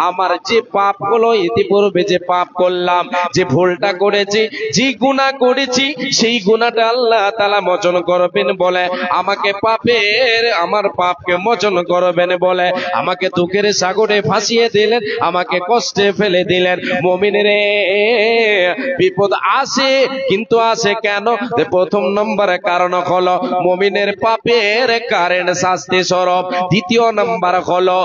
আমার যে পাপ গুলো ইতিপূর্বে যে পাপ করলাম, যে ভুলটা করেছি, যে গুনাহ করেছি, সেই গুনাহটা আল্লাহ তাআলা মোচন করবেন বলে আমাকে আমার পাপকে মোচন করবেন বলে আমাকে দুঃখের সাগরে ভাসিয়ে দিলেন, আমাকে কষ্টে ফেলে দিলেন। মুমিনের বিপদ আসে, কিন্তু আসে কেন? প্রথম নম্বর কারণ হলো মুমিনের পাপের কারণ শাস্তি স্বরূপ। দ্বিতীয় নম্বর হলো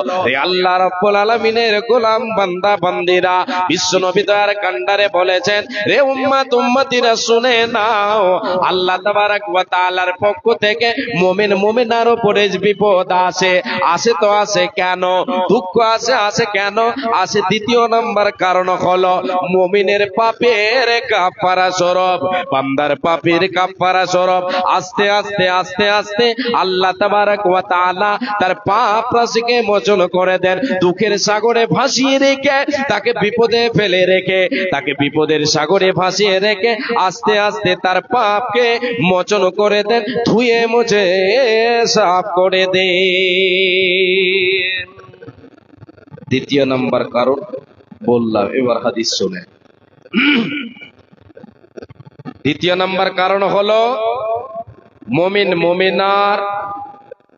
আল্লাহ রাব্বুল আলামিনের গোলাম বান্দা বান্দিরা বিশ্বনবী তার কান্ডারে বলেছেন, রে উম্মত উম্মতিরা শুনে নাও, আল্লাহ তাবারক ওয়া তাআলার পক্ষ থেকে মুমিন মুমিনার উপরে বিপদ আসে তো আসে কেন? দুঃখ আসে কেন? আসে দ্বিতীয় নম্বর কারণ হলো মুমিনের পাপের কাফারা স্বরূপ, বান্দার পাপের কাফারা স্বরূপ। আস্তে আস্তে আস্তে আস্তে আল্লাহ তাবারক ওয়া তাআলা তার পাপ রাশিকে মোচন করে দেন, দুঃখের সাগরে ভাসিয়ে রেখে, তাকে বিপদে ফেলে রেখে, তাকে বিপদের সাগরে ভাসিয়ে রেখে আস্তে আস্তে তার পাপকে মোচন করে দেন, ধুয়ে মুছে সাফ করে দেন। দ্বিতীয় নম্বর কারণ বললাম, এবার হাদিস শুনে। দ্বিতীয় নম্বর কারণ হলো মুমিন মুমিনার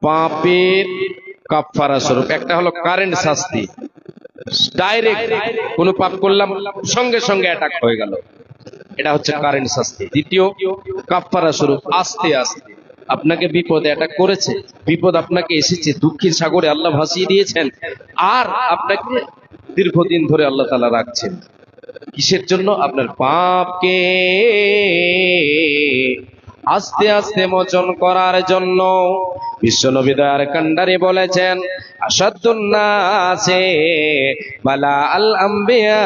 পাপের কাফারা স্বরূপ। একটা হলো কারেন্ট শাস্তি, ডাইরেক্ট কোন পাপ করলাম সঙ্গে সঙ্গে অ্যাটাক হয়ে গেল, এটা হচ্ছে কারেন্ট শাস্তি। দ্বিতীয় কাফারা স্বরূপ, আস্তে আস্তে আপনাকে বিপদ অ্যাটাক করেছে, বিপদ আপনাকে এসেছে, দুঃখের সাগরে আল্লাহ ভাসিয়ে দিয়েছেন, আর আপনাকে দীর্ঘদিন ধরে আল্লাহ তাআলা রাখছেন। কিসের জন্য? আপনার পাপকে আস্তে আস্তে মোচন করার জন্য। বিশ্বনবী দয়ার কান্ডারি বলেছেন, আশাদ্দুন নাসে বালা আল আম্বিয়া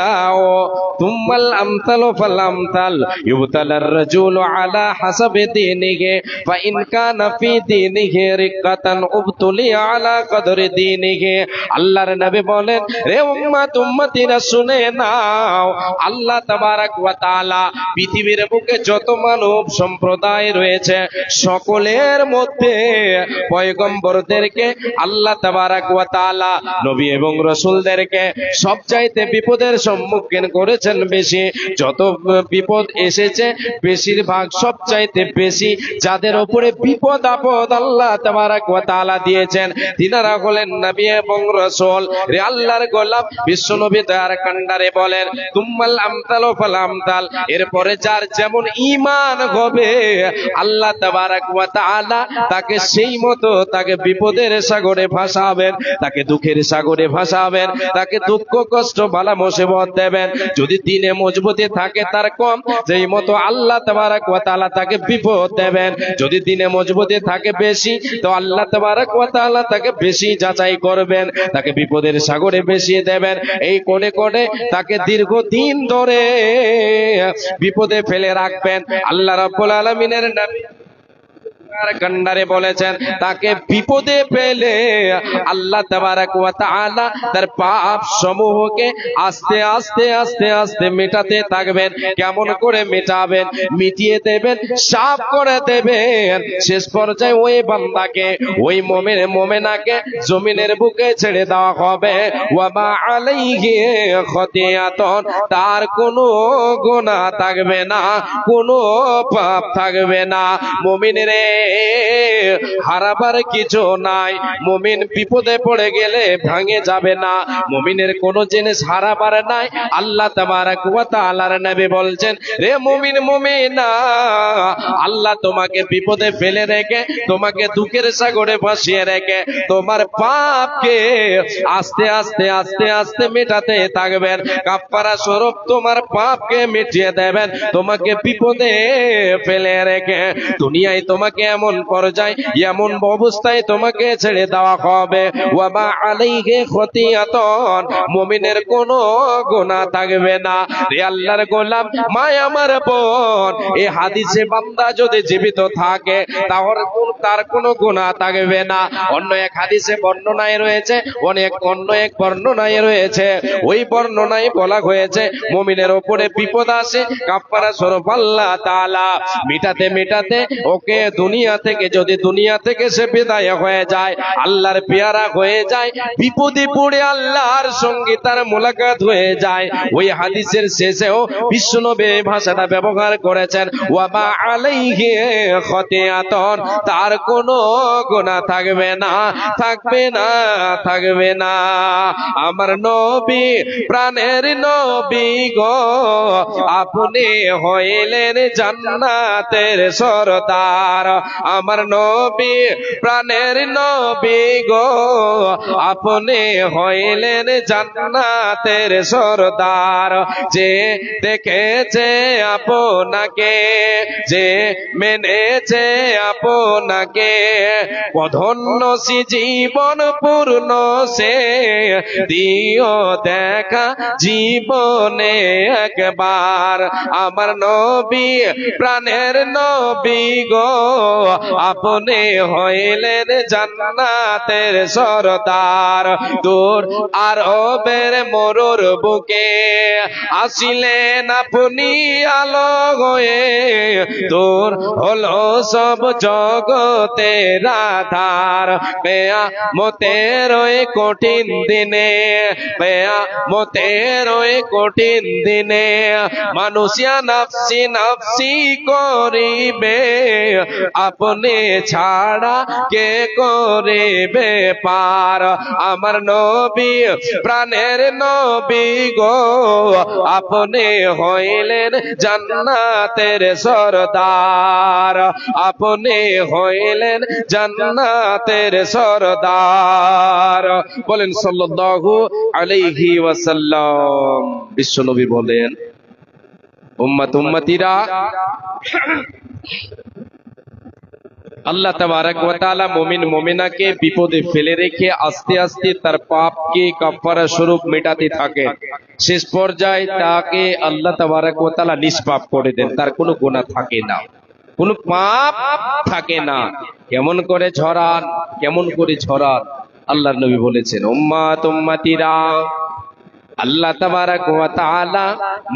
তুম্মাল আমসালু ফাল আমসাল ইউবতালার রাজুলু আলা হাসাবি দীনিহি ফা ইন কানা ফি দীনিহি রিক্কাতান উবতুলিয়া আলা কদরি দীনিহি। আল্লাহর নবী বলেন, রে উম্মত উম্মতিরা শুনে নাও, আল্লাহ তাবারক ওয়া তাআলা পৃথিবীর বুকে যত মানব সম্প্রদায় রয়েছে সকলের মধ্যে পয়গম্বরদেরকে আল্লাহ তাবারক ওয়া তাআলা নবী এবং রাসূলদেরকে সবচাইতে বিপদের সম্মুখীন করেছেন বেশি। যত বিপদ এসেছে বেশিরভাগ সবচাইতে বেশি যাদের উপরে বিপদ আপদ আল্লাহ তাবারক ওয়া তাআলা দিয়েছেন তিনারা হলেন নবী এবং রাসূল। রে আল্লাহর গোলাম বিশ্বনবী দয়ার কান্ডারে বলেন, তুম্মাল আমসালু ফাল আমসাল, এরপরে যার যেমন ঈমান হবে আল্লাহ তাবারক ওয়া তাআলা তাকে সেই মতো তাকে বিপদের সাগরে ভাসাবেন, তাকে দুঃখের সাগরে ভাসাবেন, তাকে দুঃখ কষ্ট বালা মুসিবত দেবেন। যদি দিনে মজবুতি থাকে তার কম, যেই মতো আল্লাহ তাবারক ওয়া তাআলা তাকে বিপদ দেবেন। যদি দিনে মজবুতি থাকে বেশি, তো আল্লাহ তাবারক ওয়া তাআলা তাকে বেশি যাচাই করবেন, তাকে বিপদের সাগরে বেশিয়ে দেবেন। এই করে করে তাকে দীর্ঘদিন ধরে বিপদে ফেলে রাখবেন। আল্লাহ রাব্বুল আলামিনের নবী কান্ডারে বলেছেন, তাকে বিপদে পেলে আল্লাহ তাবারক ওয়া তাআলা তার পাপ সমূহকে আস্তে আস্তে আস্তে আস্তে মেটাতে থাকবেন। কেমন করে মেটাবেন? মিটিয়ে দেবেন, সাফ করে দেবেন। শেষ পর্যায়ে ওই বান্দাকে, ওই মুমিন মুমিনাকে জমিনের বুকে ছেড়ে দেওয়া হবে। ওয়া মা আলাইহি খতিয়াতুন, তার কোনো গুনাহ থাকবে না, কোনো পাপ থাকবে না। মুমিনের হারাবার কিছু নাই। মুমিন বিপদে পড়ে গেলে ভাঙে যাবে না, মুমিনের কোনো জিনিস হারাবার নাই। আল্লাহ তাবারক ওয়া তাআলার নবী বলছেন, রে মুমিন মুমিনা, আল্লাহ তোমাকে বিপদে ফেলে রেখে, তোমাকে দুঃখের সাগরে ভাসিয়ে রেখে তোমার পাপকে আস্তে আস্তে আস্তে আস্তে মেটাতে থাকবেন। কাফারা স্বরূপ তোমার পাপকে মিটিয়ে দেবেন। তোমাকে বিপদে ফেলে রেখে দুনিয়ায় তোমাকে এমন পর্যায়ে এমন অবস্থায় তোমাকে ছেড়ে দেওয়া হবে, ওয়া মা আলাইহি খতিয়াতুন, মুমিনের কোনো গুনাহ থাকবে না। রে আল্লাহর গোলাম, মা আমার বোন, এই হাদিসে বান্দা যদি জীবিত থাকে তাহলে তার কোনো গুনাহ থাকবে না। অন্য এক হাদিসে বর্ণনায় রয়েছে, অন্য এক বর্ণনায় রয়েছে, ওই বর্ণনায় বলা হয়েছে মুমিনের উপরে বিপদ আসে, কাফারা স্বরূপ আল্লাহ তাআলা মেটাতে মেটাতে ওকে দুনিয়া দুনিয়া থেকে যদি দুনিয়া থেকে সে বিদায় হয়ে যায়, আল্লাহর পেয়ারা হয়ে যায়, বিপদে পড়ে আল্লাহর সঙ্গে তার মোলাকাত হয়ে যায়, ওই হাদিসের শেষেও বিশ্বনবী এই ভাষাটা ব্যবহার করেছেন, ওয়া মা আলাইহি খতিয়াতুন, তার কোনো গুনাহ থাকবে না, থাকবে না, থাকবে না। আমার নবী, প্রাণের নবী গো, আপনি হইলেন জান্নাতের সরদার। আমার নবী, প্রাণের নবী গো, আপনি হইলেন জান্নাতের সরদার। যে দেখেছে আপনাকে, যে মেনেছে আপনাকে, ধন্য সে জীবন পূর্ণ সে দিও দেখা জীবনে একবার। আমার নবী, প্রাণের নবী গো, আপনি হইলেন জান্নাতের সরদার। দূর আরবের মরুর বুকে আসিলেন আপনি আলো হয়ে, দূর হলো সব জগতের আধার। কিয়ামতের ওই কঠিন দিনে, কিয়ামতের ওই কঠিন দিনে, মানুষিয়া নফসি নফসি করিবে, আপনি ছাড়া কে করিবে পার। আমার নবী, প্রাণের নবী গো, আপনি হইলেন জান্নাতের সরদার, আপনি হইলেন জান্নাতের সরদার। বলেন সাল্লাল্লাহু আলাইহি ওয়াসাল্লাম। বিশ্বনবী বলেন, উম্মত উম্মতিরা, আল্লাহ তাবারক ওয়া তাআলা মুমিন মুমিনাকে বিপদে ফেলে রেখে আস্তে আস্তে তার পাপকে কাফারা স্বরূপ মেটাতে থাকে। শেষ পর্যায়ে তাকে আল্লাহ তাবারক ওয়া তাআলা নিষ্পাপ করে দেন, তার কোনো গুনাহ থাকে না, কোনো পাপ থাকে না। কেমন করে ঝরান, কেমন করে ঝরান? আল্লাহর নবী বলেছেন, উম্মত উম্মতিরা, আল্লাহ তাবারক ওয়া তাআলা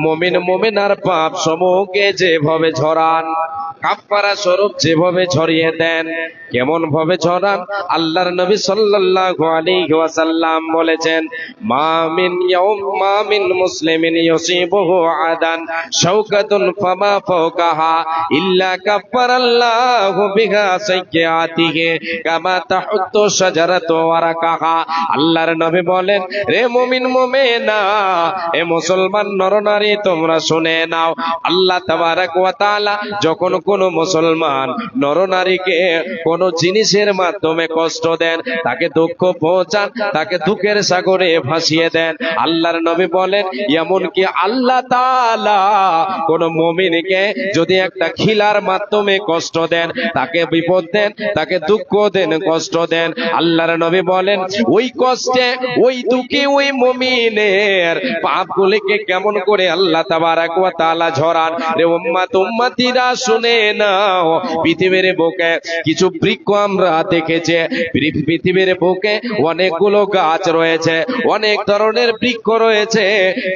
মুমিন মুমিনার পাপ সমূহকে যেভাবে ঝরান, কাফারা স্বরূপ যেভাবে ঝরিয়ে দেন, কেমন ভাবে ঝরান? আল্লাহর নবী সাল্লাল্লাহু আলাইহি ওয়াসাল্লাম বলেছেন, মা মিন মুসলিমিন ইউসিবুহু আদান শাওকাতুন ফামা ফাওকাহা ইল্লা কাফারাল্লাহু বিহা সাইয়্যাতিহি কামা তাহুত্তু শাজারাতু ওয়ারাকাহা। আল্লাহর নবী বলেন, রে মুমিন মুমিনা, এ মুসলমান নরনারী, তোমরা শুনে নাও, আল্লাহ তাবারক ওয়া তাআলা যখন কোন মুসলমান নরনারীকে কোন জিনিসের মাধ্যমে কষ্ট দেন, তাকে দুঃখ পৌঁছান, তাকে দুঃখের সাগরে ভাসিয়ে দেন, আল্লাহর নবী বলেন, এমনকি আল্লাহ তাআলা কোন মুমিনকে যদি একটা খিলার মাধ্যমে কষ্ট দেন, তাকে বিপদ দেন, তাকে দুঃখ দেন, কষ্ট দেন, আল্লাহর নবী বলেন, ওই কষ্টে, ওই দুঃখে ওই মুমিনের পাপগুলিকে কেমন করে আল্লাহ তাবারক ওয়া তাআলা ঝরান। রে উম্মত উম্মতিরা, শুনে নাও, পৃথিবীর বুকে কিছু বৃক্ষ আমরা দেখেছি, পৃথিবীর বুকে অনেকগুলো গাছ রয়েছে, অনেক ধরনের বৃক্ষ রয়েছে,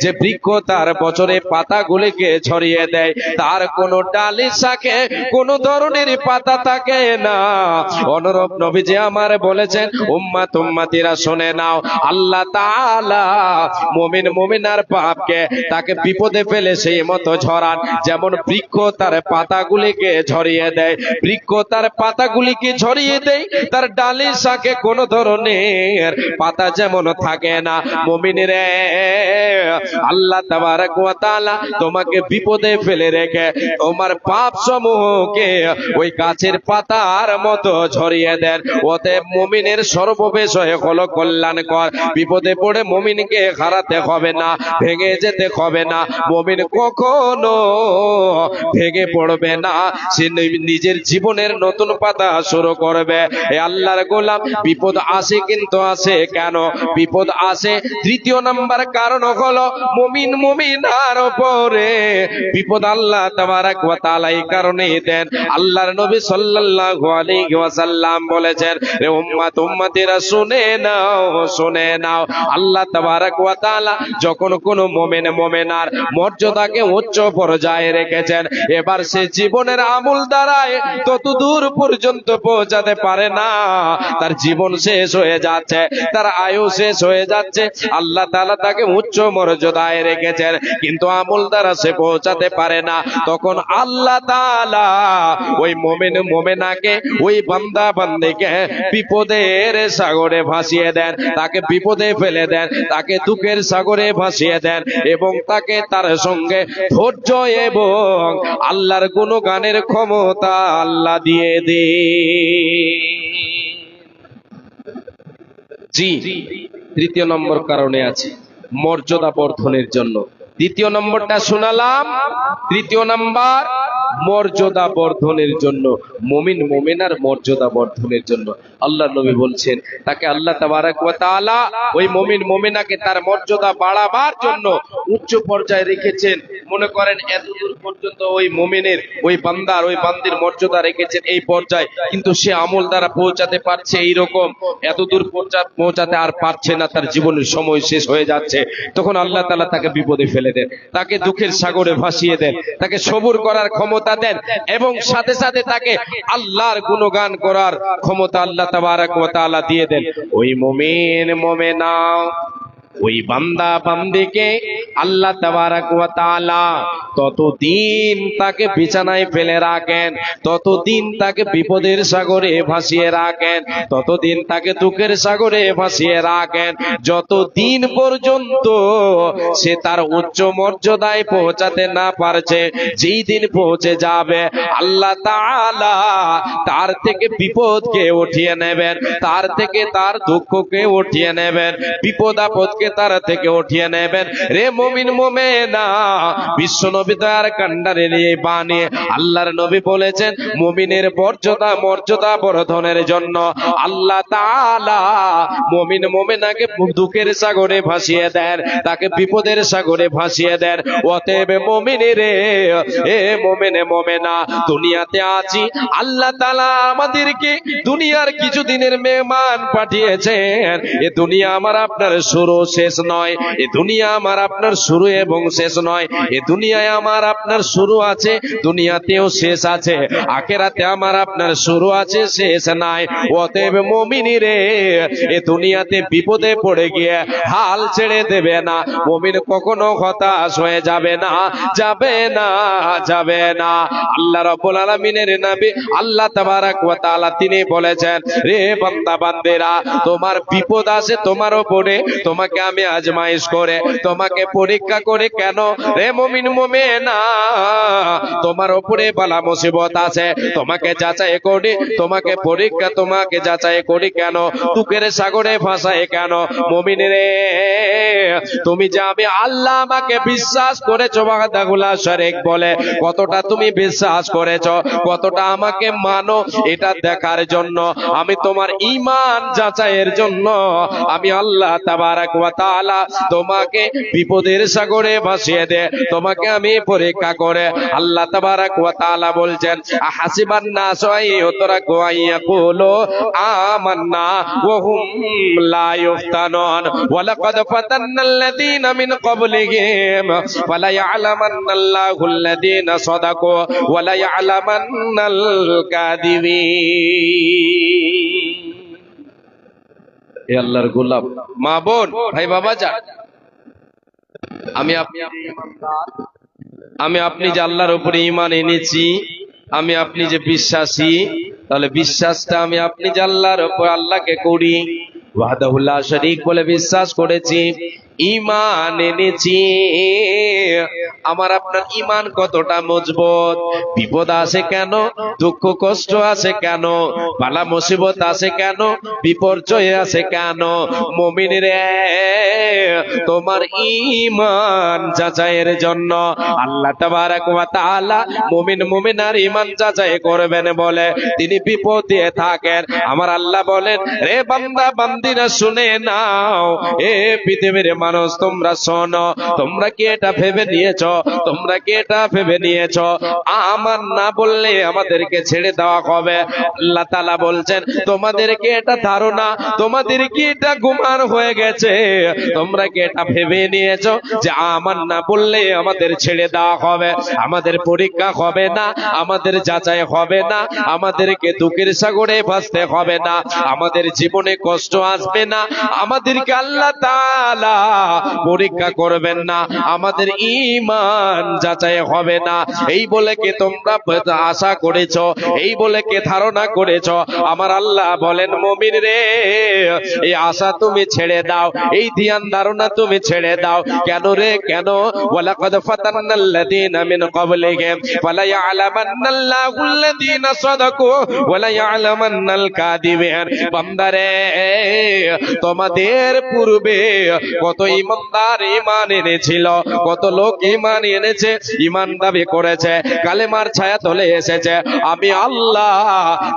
যে বৃক্ষ তার বছরে পাতাগুলিকে ছড়িয়ে দেয়, তার কোন ডালি শাখে কোন ধরনের পাতা থাকে না। অনুরূপ নবীজি আমার বলেছেন, উম্মত উম্মতিরা শুনে নাও, আল্লাহ তাআলা মুমিন মুমিনার পাপকে তাকে বিপদে ফেলে সেই মতো ঝরান, যেমন বৃক্ষ তার পাতাগুলিকে ঝরিয়ে দেয়, বৃক্ষ তার পাতাগুলিকে ঝরিয়ে দেয়, তার ডালি শাখে কোন ধরনের পাতা যেমন থাকে না। মুমিনরে, আল্লাহ তাবারক ওয়া তাআলা তোমাকে বিপদে ফেলে রেখে তোমার পাপ সমূহকে ওই গাছের পাতার মতো ঝরিয়ে দেন। অতএব মুমিনের সর্ববিষয়ে হলো কল্যাণকর। বিপদে পড়ে মুমিনকে হারাতে হবে না, ভেঙে যেতে হবে না। মুমিন কখনো ভেঙে পড়বে না, সে নিজের জীবনের নতুন পাতা শুরু করবে। এ আল্লাহর গোলাম, বিপদ আসে, কিন্তু আসে কেন? বিপদ আসে তৃতীয় নাম্বার কারণ হলো মুমিন মুমিনার উপরে বিপদ আল্লাহ তাবারক ওয়া তাআলা এই কারণেই দেন। আল্লাহর নবী সাল্লাল্লাহু আলাইহি ওয়াসাল্লাম বলেছেন, রে উম্মত উম্মতিরা, শুনে নাও, শুনে নাও, আল্লাহ তাবারক ওয়া তাআলা যখন কোন মুমিন মুমিনার মর্যাদাকে উচ্চ পর্যায়ে রেখেছেন, এবার সে জীবনে জীবনের আমল দ্বারায় তত দূর পর্যন্ত পৌঁছাতে পারে না, তার জীবন শেষ হয়ে যাচ্ছে, তার আয়ু শেষ হয়ে যাচ্ছে। আল্লাহ তাআলা তাকে উচ্চ মর্যাদায় রেখেছেন, কিন্তু আমল দ্বারা সে পৌঁছাতে পারে না। তখন আল্লাহ তাআলা ওই মুমিন মুমিনাকে, ওই বান্দা বান্দিকে বিপদের সাগরে ভাসিয়ে দেন, তাকে বিপদে ফেলে দেন, তাকে দুঃখের সাগরে ভাসিয়ে দেন, এবং তাকে তার সঙ্গে ধৈর্য এবং আল্লাহর গুণগানের ক্ষমতা আল্লাহ দিয়ে দেন। জি, তৃতীয় নম্বর কারণে আছে মর্যাদা বর্ধনের জন্য। দ্বিতীয় নম্বরটা শোনালাম, তৃতীয় নাম্বার মর্যাদা বর্ধনের জন্য, মুমিন মুমিনার মর্যাদা বর্ধনের জন্য। আল্লাহ নবী বলছেন তাকে আল্লাহ তাবারক ওয়া তাআলা ওই মুমিন মুমিনাকে তার মর্যাদা বাড়াবার জন্য উচ্চ পর্যায়ে রেখেছেন। মনে করেন এতদূর পর্যন্ত ওই মুমিনের, ওই বান্দার, ওই বান্দির মর্যাদা রেখেছেন এই পর্যায়ে, কিন্তু সে আমল দ্বারা পৌঁছাতে পারছে এইরকম, এতদূর পৌঁছাতে আর পারছে না, তার জীবনের সময় শেষ হয়ে যাচ্ছে। তখন আল্লাহ তাআলা তাকে বিপদে ফেলে দেন, তাকে দুঃখের সাগরে ভাসিয়ে দেন, তাকে সবুর করার ক্ষমতা দেন, এবং সাথে সাথে তাকে আল্লাহর গুণগান করার ক্ষমতা আল্লাহ তাবারক ওয়া তাআলা দিয়ে দেন। ওই মুমিন মুমিনা, ওই বান্দা বান্দিকে আল্লাহ তাবারক ওয়া তাআলা ততদিন তাকে বিছানায় ফেলে রাখেন, ততদিন তাকে বিপদের সাগরে ভাসিয়ে রাখেন, ততদিন তাকে দুঃখের সাগরে ভাসিয়ে রাখেন, যতদিন পর্যন্ত সে তার উচ্চ মর্যাদায় পৌঁছাতে না পারছে। যেই দিন পৌঁছে যাবে, আল্লাহ তাআলা তার থেকে বিপদকে উঠিয়ে নেবেন, তার থেকে তার দুঃখকে উঠিয়ে নেবেন, বিপদ আপদকে তার থেকে উঠিয়ে নেবেন। রে মুমিন মুমিনা, বিশ্ব নবী দয়ার কান্ডারে নিয়ে বানিয়ে আল্লাহর নবী বলেছেন মুমিনের মর্যাদা বর্ধনের জন্য আল্লাহ তাআলা মুমিন মুমিনাকে দুঃখের সাগরে ভাসিয়ে দেন, তাকে বিপদের সাগরে ভাসিয়ে দেন। অতএব মুমিনেরে, এ মুমিনে মুমিনা, দুনিয়াতে আছি, আল্লাহ তাআলা আমাদেরকে দুনিয়ার কিছু দিনের মেহমান পাঠিয়েছেন। এ দুনিয়া আমার আপনার শুরু শেষ নয়, এ দুনিয়া আমার আপনার শুরু এবং শেষ নয়। এ দুনিয়ায় আমার আপনার শুরু আছে, দুনিয়াতেও শেষ আছে, আখিরাতে আমার আপনার শুরু আছে, শেষ নাই। অতএব মুমিনেরে, এ দুনিয়াতে বিপদে পড়ে গিয়ে হাল ছেড়ে দেবে না, মুমিন কখনো হতাশ হয়ে যাবে না, যাবে না, যাবে না। আল্লাহ রাব্বুল আলামিনের নবী আল্লাহ তাবারক ওয়া তাআলা তিনি বলেছেন, রে বান্দা বান্দেরা, তোমার বিপদ আছে তোমার উপরে, তোমাকে আমি আজমাইশ করে, তোমাকে পরীক্ষা করে। কেন রে মুমিন মুমিনা? তোমার উপরে বালা মুসিবত আছে, তোমাকে যাচাই করি, তোমাকে পরীক্ষা, তোমাকে যাচাই করি। কেন? দুঃখের সাগরে ভাসায় কেন? মুমিন রে, তুমি যে আমি আল্লাহ আমাকে বিশ্বাস করেছো, ওয়াহদাহুল্লাহ শরীক বলে কতটা তুমি বিশ্বাস করেছো, কতটা আমাকে মানো, এটা দেখার জন্য, আমি তোমার ঈমান যাচাইয়ের জন্য আমি আল্লাহ তাবারক ওয়া তাআলা তোমাকে বিপদের সাগরে ভাসিয়ে দে, তোমাকে আমি পরীক্ষা করে। আল্লাহ তাবারক ওয়া তাআলা বলছেন, আহাসিবান নাস আইয়ুতরাকু আইয়াকুলু আমান্না ওয়া হুম লা ইফতানুন ওয়া লাকাদ ফাতান্নাল্লাযীনা মিন ক্বাবলিহিম ফালা ইয়ালামান্নাল্লাহুল্লাযীনা সাদাকু ওয়া লা ইয়ালামান্নাল কাযিবিন। এ আল্লাহর গোলাম, মা বোন, ভাই বাবা যা, আমি আপনি যে আল্লাহর উপরে ঈমান এনেছি, আমি আপনি যে বিশ্বাসী, তাহলে বিশ্বাসটা আমি আপনি যে আল্লাহর উপর আল্লাহকে করি, ওয়াহদাহুল্লাহ শরীক বলে বিশ্বাস করেছি, ঈমান এনেছি। আমার আপনার ঈমান কতটা মজবুত? বিপদ আসে কেন? দুঃখ কষ্ট আসে কেন? বালা মুসিবত আসে কেন? বিপর্যয় আসে কেন? মুমিনরে, তোমার ঈমান যাচাইয়ের জন্য আল্লাহ তাবারক ওয়া তাআলা মুমিন মুমিনার ঈমান যাচাই করবেন বলে তিনি বিপদে থাকেন। আমার আল্লাহ বলেন, রে বান্দা বান্দিরা শুনে নাও, এ পৃথিবীর মানুষ তোমরা শোনো, তোমরা কি এটা ভেবে নিয়েছো, তোমরা কি এটা ভেবে নিয়েছো আমার না বললে আমাদেরকে ছেড়ে দেওয়া হবে? আল্লাহ তাআলা বলছেন তোমাদেরকে এটা ধারণা, তোমাদের কি এটা গুমান হয়ে গেছে? তোমরা কি এটা ভেবে নিয়েছো যে আমার না বললে আমাদের ছেড়ে দেওয়া হবে, আমাদের পরীক্ষা হবে না, আমাদের যাচাই হবে না, আমাদেরকে দুঃখের সাগরে ভাসতে হবে না, আমাদের জীবনে কষ্ট আসবে না, আমাদেরকে আল্লাহ তাআলা পরীক্ষা করবেন না, আমাদের ঈমান যাচাই হবে না, এই বলে কি তোমরা আশা করেছো, এই বলে কি ধারণা করেছো? আমার আল্লাহ বলেন মুমিন রে, এই আশা তুমি ছেড়ে দাও, এই ধ্যান ধারণা তুমি ছেড়ে দাও। কেন রে, কেন? ওয়ালাকাদ ফাতান্নাল্লাযীনা মিন ক্বাবলিহিম ফালা ইয়ালামান্নাল্লাহু আল্লাযীনা সাদাকু ওয়ালা ইয়ালামান্নাল কাযিবিন। বান্দারে, তোমাদের পূর্বে কত ঈমানদার ঈমান এনেছিল, কত লোক ঈমান এনেছে, ঈমান দাবি করেছে, কালেমার ছায়া তলে এসেছে, আমি আল্লাহ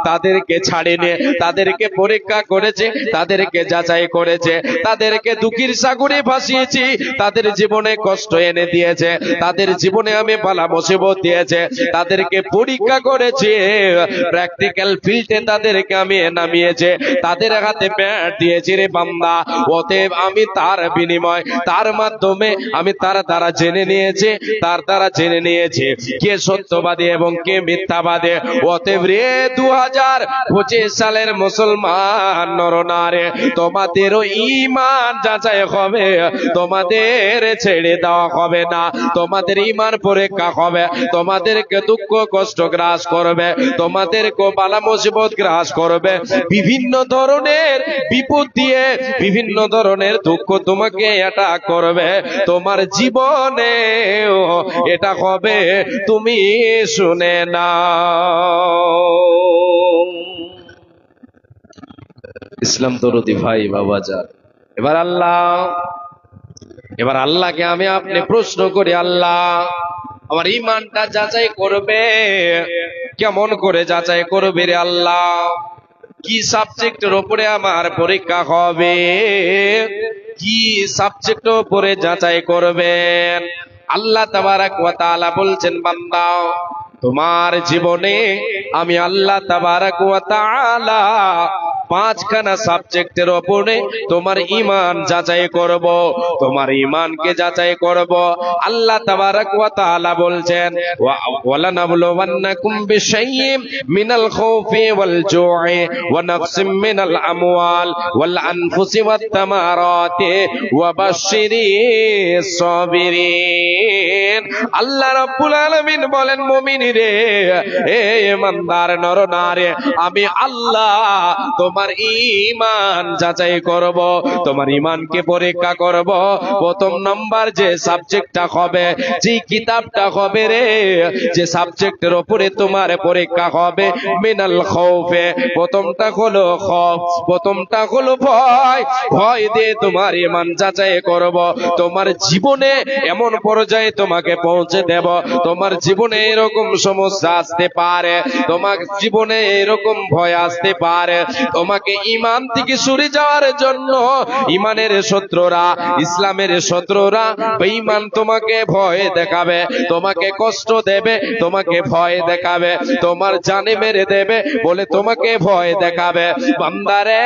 তাদেরকে ছাড়িনি, তাদেরকে পরীক্ষা করেছে, তাদেরকে যাচাই করেছে, তাদেরকে দুঃখের সাগরে ভাসিয়েছি, তাদের জীবনে কষ্ট এনে দিয়েছে, তাদের জীবনে আমি বালা মুসিবত দিয়েছে, তাদেরকে পরীক্ষা করেছে, প্র্যাকটিক্যাল ফিল্ডে তাদেরকে আমি নামিয়েছে, তাদের হাতে প্যাট দিয়েছি রে বান্দা। অতএব আমি তার বিনিময়, তার মাধ্যমে আমি তার দ্বারা জেনে নিয়েছি, তার দ্বারা জেনে নিয়েছি কে সত্যবাদী এবং কে মিথ্যাবাদী। অতএব রে 2025 সালের মুসলমান নরনারী, তোমাদেরও ঈমান যাচাই হবে, তোমাদের ছেড়ে দেওয়া হবে না, তোমাদের ঈমান পরীক্ষা হবে, তোমাদেরকে দুঃখ কষ্ট গ্রাস করবে, তোমাদেরকে বালা মুসিবত গ্রাস করবে, বিভিন্ন ধরনের বিপদ দিয়ে বিভিন্ন ধরনের দুঃখ তোমাকে এটা করবে, তোমার জীবনে এটা হবে, তুমি শুনে নাও। ইসলাম দরদি ভাই বাবাজান, এবার আল্লাহকে আমি আপনি প্রশ্ন করি, আল্লাহ আমার ঈমানটা যাচাই করবে, কেমন করে যাচাই করবে রে আল্লাহ? কি সাবজেক্টের উপরে আমার পরীক্ষা হবে, কি সাবজেক্টের উপরে যাচাই করবেন? আল্লাহ তাবারাক ওয়া তাআলা বলছেন, বান্দা তোমার জীবনে আমি আল্লাহ তাবারাক ওয়া তাআলা 5খানা সাবজেক্টের উপরে তোমার ঈমান যাচাই করব, তোমার ঈমানকে যাচাই করব। আল্লাহ তাবারাক ওয়া তাআলা বলছেন, ওয়ালা নাবলুওয়ান্নাকুম বিশাইয়্যিম মিনাল খাউফি ওয়াল জু'i ওয়া নাকসিম মিনাল আমওয়াল ওয়াল আনফুসি ওয়াত তামারাতি ওয়া বাশশিরিস সাবিরিন। আল্লাহ রাব্বুল আলামিন বলেন, মুমিন রে, হে ইমানদার নরনারী, আমি আল্লাহ তোমার ঈমান যাচাই করব, তোমার ঈমানকে পরীক্ষা করব। প্রথম নাম্বার যে সাবজেক্টটা হবে, যে কিতাবটা হবে রে, যে সাবজেক্টের উপরে তোমার পরীক্ষা হবে, মিনাল খাউফে, প্রথমটা হলো খৌফ, প্রথমটা হলো ভয়, ভয় দিয়ে তোমার ঈমান যাচাই করব। তোমার জীবনে এমন পর্যায়ে তোমাকে পৌঁছে দেব, তোমার জীবনে এরকম সমস্যা আসতে পারে, তোমার জীবনে এরকম ভয় আসতে পারে, তোমাকে ঈমান থেকে সরে যাওয়ার জন্য ঈমানের শত্রুরা, ইসলামের শত্রুরা বেঈমান তোমাকে ভয় দেখাবে, তোমাকে কষ্ট দেবে, তোমাকে ভয় দেখাবে, তোমার জানে মেরে দেবে বলে তোমাকে ভয় দেখাবে। বান্দারে,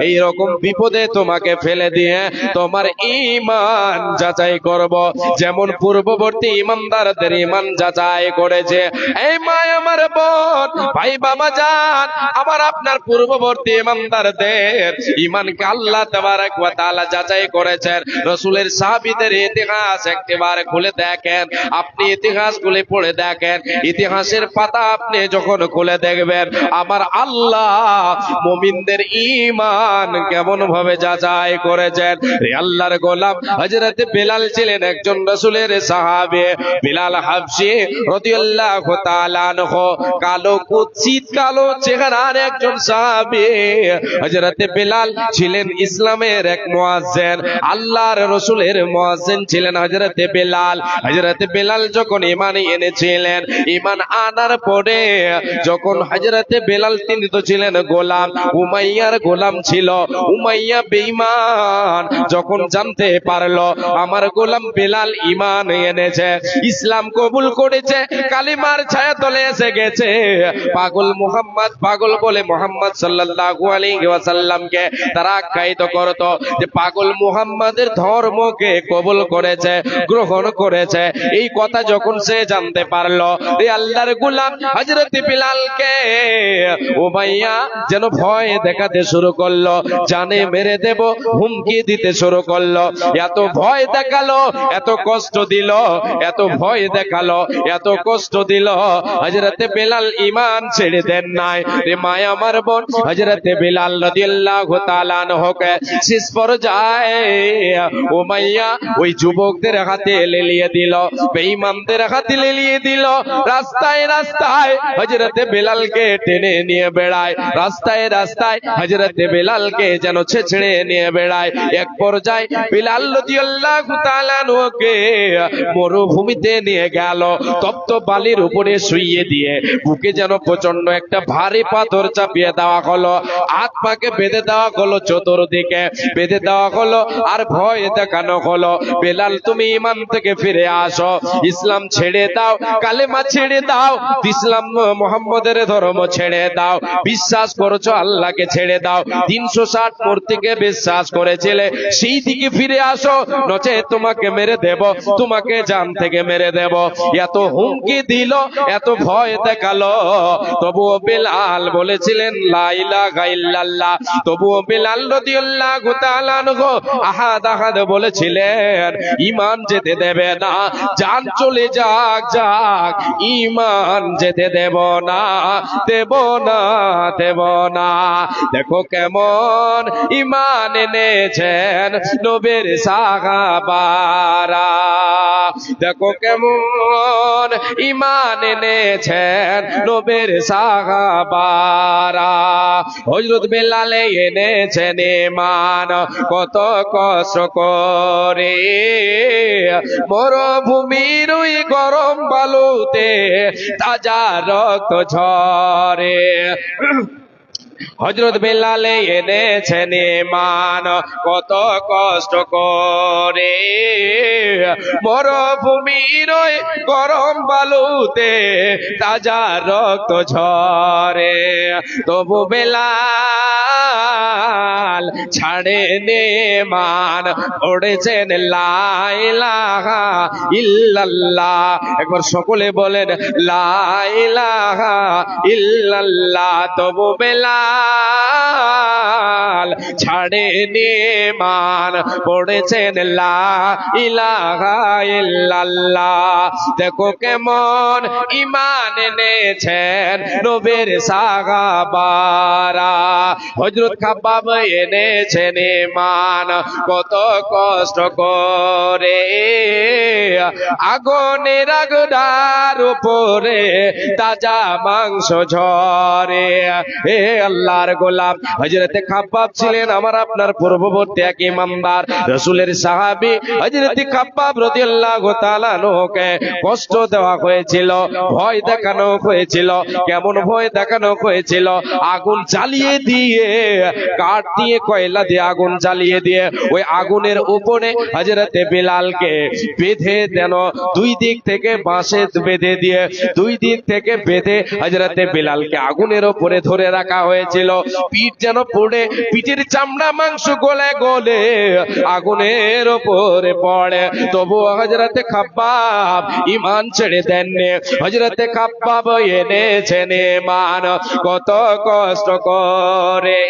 এই রকম বিপদে তোমাকে ফেলে দিয়ে তোমার ঈমান যাচাই করব, যেমন পূর্ববর্তী ঈমানদারদের ঈমান যাচাই করেছে। এই মা আমার বোন, ভাই বাবা জান, আমার আপনার পূর্ববর্তী ঈমানদারদের ঈমানকে আল্লাহ তাবারাক ওয়া তাআলা যাচাই করেছেন। রাসূলের সাহাবীদের ইতিহাস একবার খুলে দেখেন, আপনি ইতিহাস খুলে পড়ে দেখেন, ইতিহাসের পাতা আপনি যখন খুলে দেখবেন, আমার আল্লাহ মুমিনদের ঈমান কেমন ভাবে যাচাই করেছেন। রে আল্লাহর গোলাম হযরত বিলাল ছিলেন একজন রাসূলের সাহাবী। বিলাল হাবশী রাদিয়াল্লাহু তাআলা আনহু, কালো কুৎসিত কালো চেহারার একজন সাহাবী। সাহাবী হযরত বিলাল ছিলেন ইসলামের এক মুয়াজ্জিন, আল্লাহর রাসূলের মুয়াজ্জিন ছিলেন হযরত বিলাল। হযরত বিলাল যখন ঈমান এনেছিলেন, ঈমান আনার পরে যখন হযরত বিলাল, তিনি তো ছিলেন গোলাম, উমাইয়ার গোলাম ছিল। উমাইয়া বেঈমান যখন জানতে পারলো আমার গোলাম বিলাল ঈমান এনেছে, ইসলাম কবুল করেছে, কালিমার ছায়া তলে এসে গেছে, পাগল মুহাম্মদ, পাগল বলে মুহাম্মদ সাল্লাল্লাহু আলাইহি ওয়াসাল্লামকে তারা আখ্যায়িত করত যে পাগল মুহাম্মাদের ধর্মকে কবুল করেছে, গ্রহণ করেছে। এই কথা যখন সে জানতে পারলো, এই আল্লাহর গোলাম হযরত বিলালকে উমাইয়া যেন ভয় দেখাতে শুরু করলো, জানে মেরে দেব হুমকি দিতে শুরু করলো। এত ভয় দেখালো, এত কষ্ট দিল, এত ভয় দেখালো, এত কষ্ট দিল, হযরত বিলাল ঈমান ছেড়ে দেন নাই। রে মায় আমার বোন, হযরত বিলাল রাদিয়াল্লাহু তাআলা আনহুকে শেষ পর্যায়ে উমাইয়া ওই যুবকদের হাতে লেলিয়ে দিল, বেঈমানদের হাতে লেলিয়ে দিল। রাস্তায় রাস্তায় হযরত বিলালকে টেনে নিয়ে বেড়ায়, রাস্তায় রাস্তায় হযরত বিলালকে যেন ছেঁচড়ে নিয়ে বেড়ায়। এক পর্যায়ে বিলাল রাদিয়াল্লাহু তাআলা আনহুকে মরুভূমিতে নিয়ে গেল, তপ্ত বালির উপরে শুইয়ে দিয়ে বুকে যেন প্রচন্ড একটা ভারী পাথর চাপিয়ে দেওয়া হলো, হাত পাকে বেঁধে দেওয়া হলো, চতুর্দিকে বেঁধে দেওয়া হলো, আর ভয় দেখানো হলো, বিলাল তুমি ঈমান থেকে ফিরে আসো, ইসলাম ছেড়ে দাও, কালেমা ছেড়ে দাও, ইসলাম মুহাম্মদের ধর্ম ছেড়ে দাও, বিশ্বাস করছো আল্লাহকে ছেড়ে দাও, 360 মূর্তিকে বিশ্বাস করেছিলে সেই দিকে ফিরে আসো, নচে তোমাকে মেরে দেব, তোমাকে জান থেকে মেরে দেব। এত হুমকি দিল, এত ভয় দেখালো, তবুও বিলাল বলেছিলেন লা ইলাহা ইল্লাল্লাহ। তবুও বিলাল রাদিয়াল্লাহু তাআলা আনহু আহাদ আহাদ বলেছিলেন, ঈমান যেতে দেবে না, জান চলে যাক যাক, ঈমান যেতে দেব না, দেব না, দেব না। দেখো কেমন ঈমান এনেছেন নবীর সাহাবারা, দেখো কেমন ঈমান এনেছেন নবীর সাহাবারা। হযরত বিলাল এনেছেন ঈমান কত কষ্ট করে, মরুভূমির ওই গরম বালুতে তাজা রক্ত ঝরে। হযরত বিলাল এনেছেন ঈমান কত কষ্ট করে, মরুভূমির ওই গরম বালুতে তাজা রক্ত ঝরে। তবু বিলাল ছাড়েন ঈমান, পড়েছেন লা ইলাহা ইল্লাল্লাহ। একবার সকলে বলেন লা ইলাহা ইল্লাল্লাহ। তবু বিলাল ছাড়েন ঈমান, পড়েছেন লা ইলাহা ইল্লাল্লাহ। দেখো কেমন ঈমান এনেছেন নবীর সাহাবারা। হযরত খাব্বাব এনেছেন ঈমান কত কষ্ট করে, আগুনের আগডার উপরে তাজা মাংস ঝরে। হে আল্লাহর গোলাম, হযরত খাব্বাব ছিলেন আমার আপনার পূর্ববর্তী এক ইমানদার রাসূলের সাহাবী। হযরত খাব্বাব রাদিয়াল্লাহু তাআলা আনহুকে কষ্ট দেওয়া হয়েছিল, ভয় দেখানো হয়েছিল। কেমন ভয় দেখানো হয়েছিল? আগুন জ্বালিয়ে দিয়ে, কাঠ দিয়ে, কয়লা দিয়ে আগুন জ্বালিয়ে দিয়ে ওই আগুনের উপরে হযরত বিলালকে বেঁধে দেন, দুই দিক থেকে বাঁশে বেঁধে দিয়ে, দুই দিক থেকে বেঁধে হযরত বিলালকে আগুনের উপরে ধরে রাখা হয়েছিল। পিঠ যেন পড়ে, পিঠের চামড়া মাংস গলে গলে আগুনের উপরে পড়ে। তবু হযরত খাব্বাব ঈমান ছেড়ে দেননি। হযরত খাব্বাব এনেছেন ঈমান কত কষ্ট করে,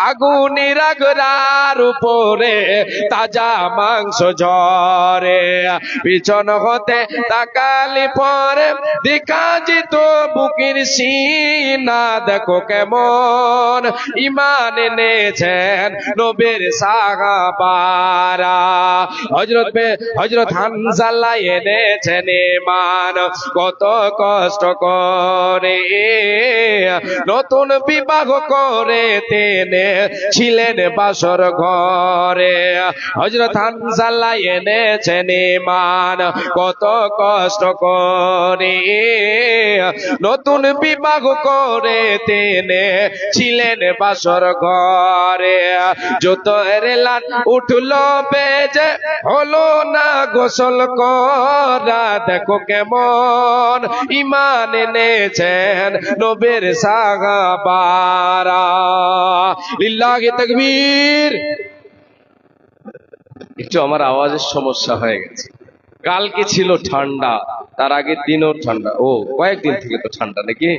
আগুনের আগরার উপরে তাজা মাংস ঝরে, পিছন হতে তাকালি পরে দেখা যেত বুকের সিনা, দেখো কেমন ঈমান এনেছেন নবীর সাহাবারা। হযরত হানজালা এনেছেন ঈমান কত কষ্ট করে, নতুন বিবাহ করে তেনে ছিলেন বাসর ঘরে। হযরত হানজালা এনেছেন ঈমান কত কষ্ট করে, নতুন বিবাহ করে তেনে ছিলেন বাসর ঘরে। জুতোর লাট উঠলো বেজে হলো না গোসল করা, দেখো কেমন ঈমান এনেছেন নবীর সাহাবারা। লিল্লাহি তাকবীর। একটু আমার আওয়াজের সমস্যা হয়ে গেছে। কালকে ছিল ঠান্ডা, তার আগের দিনও ঠান্ডা, ও কয়েকদিন থেকে তো ঠান্ডা নাকি।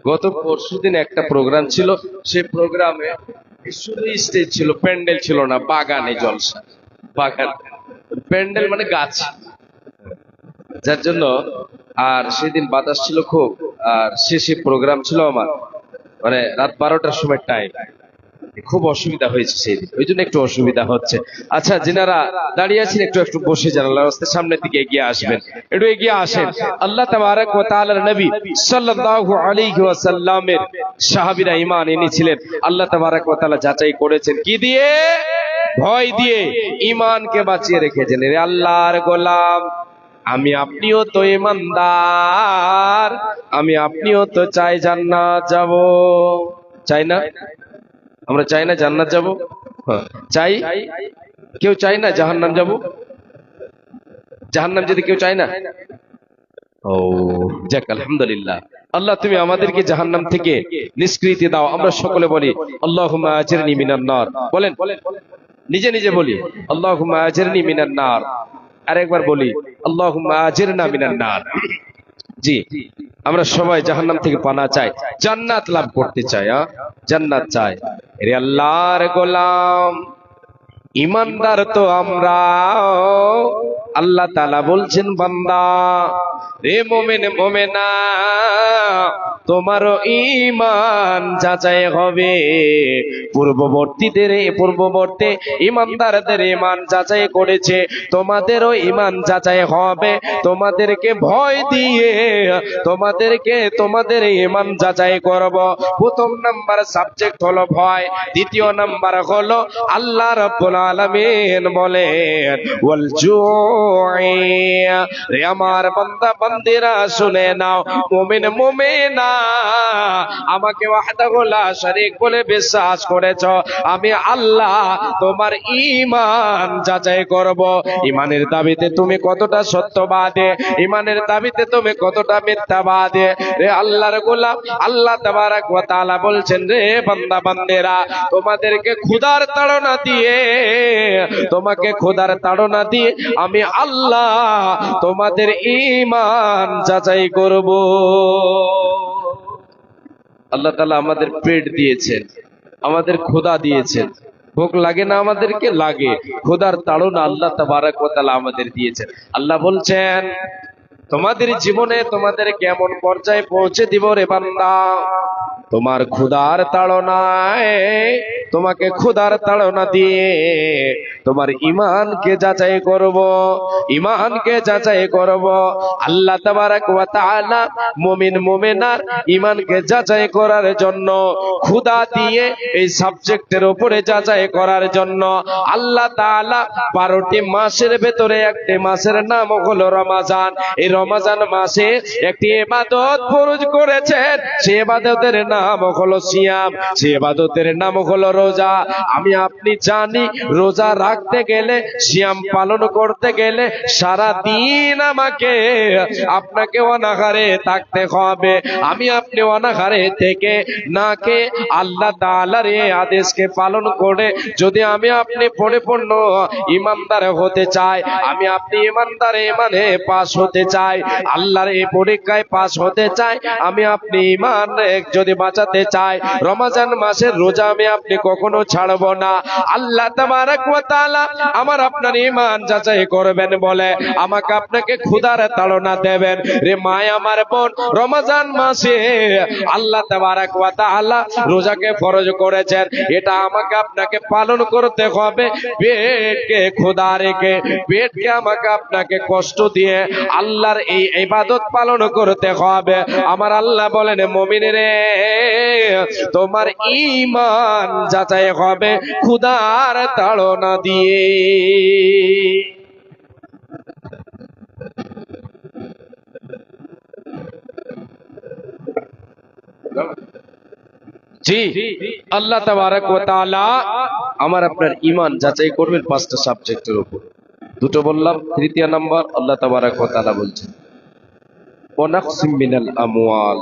গত পরশুদিন একটা প্রোগ্রাম ছিল, সেই প্রোগ্রামে শুধু স্টেজ ছিল, প্যান্ডেল ছিল না, বাগানে জলসা। বাগান প্যান্ডেল মানে গাছ, যার জন্য আর সেদিন বাতাস ছিল খুব। আর শেষে প্রোগ্রাম ছিল আমার মানে রাত 12টার সময় টাইম, খুব অসুবিধা হয়েছে সেদিন, ওই জন্য একটু অসুবিধা হচ্ছে। আচ্ছা, যিনারা দাঁড়িয়ে আছেন একটু একটু বসে যান, আল্লাহর রাস্তায় সামনের দিকে এগিয়ে আসবেন, একটু এগিয়ে আসেন। আল্লাহ তাবারক ওয়া তাআলার নবী সাল্লাল্লাহু আলাইহি ওয়াসাল্লামের সাহাবীরা ঈমান এনেছিলেন, আল্লাহ তাবারক ওয়া তাআলা যাচাই করেছেন কি দিয়ে? ভয় দিয়ে ঈমানকে বাঁচিয়ে রেখেছেন। রে আল্লাহর গোলাম, আমি আপনিও তো ঈমানদার, আমি আপনিও তো চাই জান্নাত যাব, চাই না? আমরা চাই না জান্নাত যাব? চাই। কেউ চাই না জাহান্নাম যাব? জাহান্নাম যেতে কেউ চায় না? ও যাক, আলহামদুলিল্লাহ। আল্লাহ তুমি আমাদেরকে জাহান্নাম থেকে নিষ্কৃতি দাও। আমরা সকলে বলি আল্লাহুম্মা আজিরনি মিনান নার। বলেন, নিজে নিজে বলি আল্লাহুম্মা আজিরনি মিনান নার। আরেকবার বলি আল্লাহুম্মা আজিরনা মিনান নার। জি, আমরা সবাই জাহান্নাম থেকে পানা চাই, জান্নাত লাভ করতে চাই, জান্নাত চাই। রে আল্লাহর গোলাম, ঈমানদার তো আমরা। আল্লাহ তাআলা বলছেন, বান্দা রে মুমিন মুমিনা, তোমারও ঈমান যাচাই হবে। পূর্ববর্তী ঈমানদারদের ঈমান যাচাই করেছে, তোমাদেরও ঈমান যাচাই হবে। তোমাদেরকে ভয় দিয়ে তোমাদের ঈমান যাচাই করব। প্রথম নাম্বার সাবজেক্ট হলো ভয়, দ্বিতীয় নাম্বার হলো আল্লাহ রাব্বুল আলামিন বলেন ওয়াল জুই। রে আমার বান্দা বান্দিরা শুনে নাও, মুমিন মুমিনা, আমাকে ওয়াহদাহু লা শারীক বলে বিশ্বাস করেছ, আমি আল্লাহ তোমার ঈমান যাচাই করব। ঈমানের দাবিতে তুমি কতটা সত্যবাদী, ঈমানের দাবিতে তুমি কতটা মিথ্যাবাদী। রে আল্লাহর গোলাম, আল্লাহ তাবারক ওয়া তাআলা বলছেন, রে বান্দা বান্দেরা, তোমাদেরকে ক্ষুধার তাড়না দিয়ে আমি আল্লাহ তোমাদের ঈমান যাচাই করব। আল্লাহ তাআলা আমাদের পেট দিয়েছেন, আমাদের ক্ষুধা দিয়েছেন, ভোগ লাগে না আমাদেরকে? লাগে। ক্ষুধার তাড়না আল্লাহ তাবারক ওয়া তাআলা আমাদের দিয়েছেন। আল্লাহ বলছেন, তোমাদের জীবনে তোমাদের কেমন পর্যায়ে পৌঁছে দিব রে বান্দা, তোমার ক্ষুধার তাড়নায়, তোমাকে ক্ষুধার তাড়না দিয়ে তোমার ঈমানকে যাচাই করব। আল্লাহ তাবারক ওয়া তাআলা মুমিন মুমিনার ঈমানকে যাচাই করার জন্য, ক্ষুধা দিয়ে এই সাবজেক্টের উপরে যাচাই করার জন্য আল্লাহ তাআলা 12টি মাসের ভেতরে একটি মাসের নাম হলো রমাজান। এই রমাজান মাসে একটি ইবাদত ফরজ করেছেন, সেই ইবাদতের নাম হলো সিয়াম, সেই ইবাদতের নাম হলো রোজা। আমি আপনি জানি রোজা রাখ রাখতে গেলে, সিয়াম পালন করতে গেলে সারা দিন আমাকে আপনাকে অনাহারে থাকতে হবে। আমি আপনি অনাহারে থেকে নাকে আল্লাহ তাআলার এই আদেশকে পালন করে যদি আমি আপনি পরিপূর্ণ ইমানদার হতে চাই, আমি আপনি ইমানদারে মানে পাস হতে চাই, আল্লাহর এই পরীক্ষায় পাস হতে চাই, আমি আপনি ইমান যদি বাঁচাতে চাই, রমজান মাসের রোজা আমি আপনি কখনো ছাড়ব না। আল্লাহ তাবারক ওয়া তাআলা আমার আপনার ইমান যাচাই করবেন বলে আমাকে আপনাকে ক্ষুধার তাড়না দেবেন। রে মায় আমার বোন, রমজান মাসে আল্লাহ তাবারক ওয়া তাআলা রোজাকে ফরজ করেছেন, এটা আমাকে আপনাকে পালন করতে হবে। পেটকে ক্ষুধা রেখে, পেটকে আমাকে আপনাকে কষ্ট দিয়ে আল্লাহর এই ইবাদত পালন করতে হবে। আমার আল্লাহ বলেন, মুমিন রে, তোমার ঈমান যাচাই হবে ক্ষুধার তাড়না দিয়ে। জি, আল্লাহ তাবারক ওয়া তাআলা আমার আপনার ঈমান যাচাই করবেন পাঁচটা সাবজেক্টের উপর। দুটো বললাম, তৃতীয় নাম্বার আল্লাহ তাবারক ওয়া তাআলা বলছেন ওয়ানাকসিম মিনাল আমওয়াল,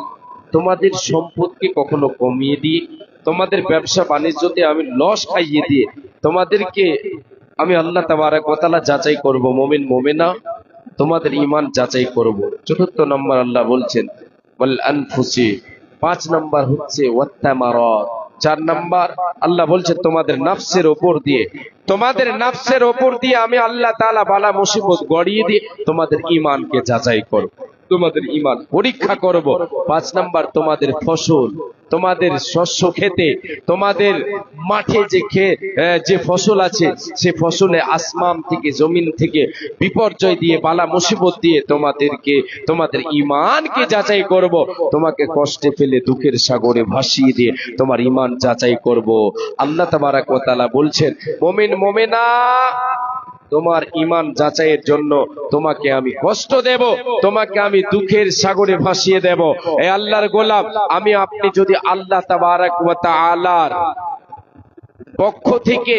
তোমাদের সম্পদকে কখনো কমিয়ে দিয়ে, তোমাদের ব্যবসা বাণিজ্যতে আমি লস খাইয়ে দিয়ে তোমাদেরকে আমি আল্লাহ তাবারক ওয়া তাআলা যাচাই করব। মুমিন মুমিনা, তোমাদের ঈমান যাচাই করব। চতুর্থ নাম্বার আল্লাহ বলছেন ওয়াল আনফুসি, পাঁচ নাম্বার হচ্ছে ওয়াত্তামারাত, চার নাম্বার আল্লাহ বলছেন তোমাদের নফসের উপর দিয়ে, তোমাদের নফসের উপর দিয়ে আমি আল্লাহ তাআলা বালা মুসিবত গড়িয়ে দিয়ে তোমাদের ঈমানকে যাচাই করব, তোমাদের ঈমান পরীক্ষা করব। পাঁচ নাম্বার তোমাদের ফসল, তোমাদের শস্য খেতে, তোমাদের মাঠে যে ফসল আছে সে ফসলে আসমান থেকে জমিন থেকে বিপর্যয় দিয়ে বালা মুসিবত দিয়ে তোমাদের ঈমানকে যাচাই করব। তোমাকে কষ্টে ফেলে দুঃখের সাগরে ভাসিয়ে দিয়ে তোমার ঈমান যাচাই করব। আল্লাহ তাবারক ওয়া তাআলা বলছেন, মুমিন মুমিনা, তোমার ঈমান যাচাইয়ের জন্য তোমাকে আমি কষ্ট দেব, তোমাকে আমি দুঃখের সাগরে ভাসিয়ে দেব। এ আল্লাহর গোলাম, আমি আপনি যদি আল্লাহ তাবারক ওয়া তাআলার পক্ষ থেকে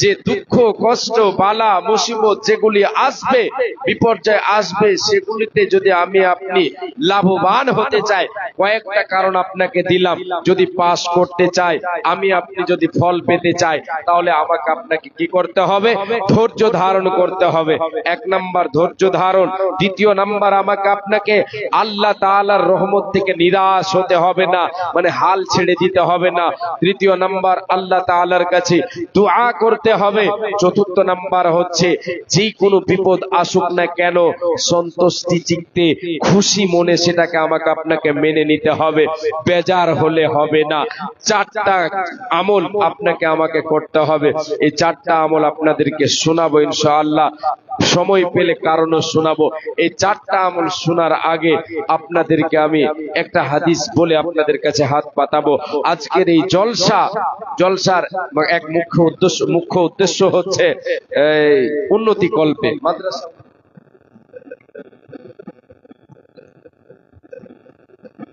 যে দুঃখ কষ্ট বালা মুসিবত যেগুলি আসবে, বিপর্যয় আসবে, সেগুলিতে যদি আমি আপনি লাভবান হতে চাই, কয়েকটা কারণ আপনাকে দিলাম। যদি পাস করতে চাই, আমি আপনি যদি ফল পেতে চাই, তাহলে আমাকে আপনাকে কি করতে হবে? ধৈর্য ধারণ করতে হবে। এক নাম্বার ধৈর্য ধারণ। দ্বিতীয় নাম্বার আমাকে আপনাকে আল্লাহ তাআলার রহমত থেকে নিরাশ হতে হবে না, মানে হাল ছেড়ে দিতে হবে না। তৃতীয় নাম্বার আল্লাহ তাআলার কাছে দোয়া করতে হবে। চতুর্থ নাম্বার হচ্ছে যে কোনো বিপদ আসুক না কেন সন্তুষ্টি চিত্তে খুশি মনে সেটাকে আমাকে আপনাকে মেনে নিতে হবে, বেজার হলে হবে না। চারটা আমল আপনাকে আমাকে করতে হবে। এই চারটা আমল আপনাদেরকে শোনাবো ইনশাআল্লাহ, সময় পেলে কারণও শোনাবো। এই চারটা আমল শোনার আগে আপনাদেরকে আমি একটা হাদিস বলে আপনাদের কাছে হাত পাতাবো। আজকের এই জলসার এক মুখ্য উদ্দেশ্য হচ্ছে উন্নতি কল্পে মাদ্রাসা